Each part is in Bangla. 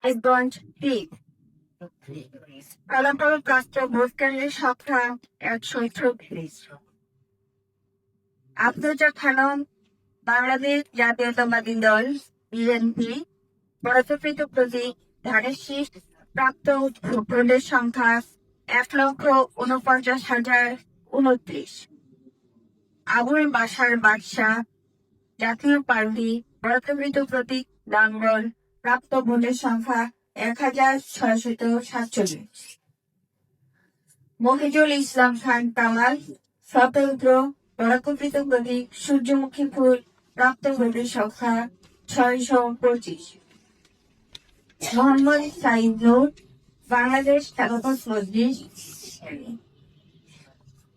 একগঞ্জ ৩। ফলাফলপ্রাপ্ত ভোটকেন্দ্রের সংখ্যা ১৩৬। আফরোজা খানম, বাংলাদেশ জাতীয়তাবাদী দল বিএনপি, বরাদ্দকৃত প্রতীক ধানের শীষ, প্রাপ্ত ভোটের সংখ্যা ১,৪৯,০২৯। আবুল বাশার বাদশাহ, জাতীয় পার্টি, বরাদ্দকৃত প্রতীক লাঙ্গল, প্রাপ্ত ভোটের সংখ্যা ১,৬৪৭। মহিজুল ইসলাম খান কামাল, স্বতন্ত্র, বরাদ্দকৃত প্রতীক সূর্যমুখী ফুল, প্রাপ্ত ভোটের সংখ্যা ৬২৫। মোহাম্মদ সাইদ নূর, বাংলাদেশ খেলাফত মজলিস,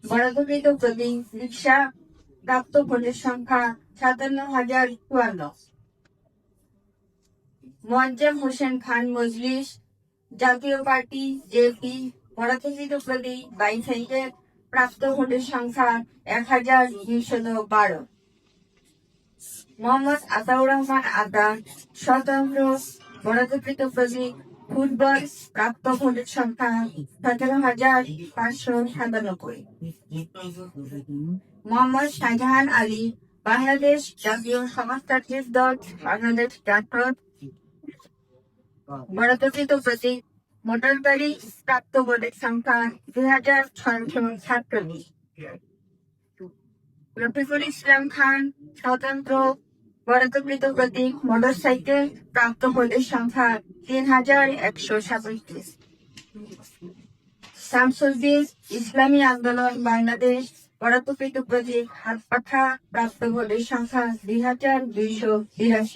বরাদ্দকৃত প্রতীক রিকশা, প্রাপ্ত ভোটের সংখ্যা ৫৭,০৫৪। মোয়াজ্জেম হোসেন খান মজলিস, জাতীয় পার্টি জেপি, বরাদ্দকৃত প্রতীক বাইসাইকেল, প্রাপ্ত ভোটের সংখ্যা ১,২১২। মোহাম্মদ আতাউর রহমান আতা, স্বতন্ত্র, বরাদ্দকৃত প্রতীক ফুটবল, প্রাপ্ত ভোটের সংখ্যা ১৭,৫৯৭। মোহাম্মদ শাহজাহান আলী, বাংলাদেশ জাতীয় সমাজতান্ত্রিক দল বাংলাদেশ জাঠর, বরাদ্দকৃত প্রতীক মোটর গাড়ি, প্রাপ্ত ভোটের সংখ্যা ২,৬৪৭। রফিকুল ইসলাম খান, স্বতন্ত্র, বরাদ্দকৃত প্রতীক মোটরসাইকেল, প্রাপ্ত ভোটের সংখ্যা ৩,১৩৭। শামসুদ্দিন, ইসলামী আন্দোলন বাংলাদেশ, বরাদ্দকৃত প্রতীক হাতপাখা, প্রাপ্ত ভোটের সংখ্যা ২,২৮২।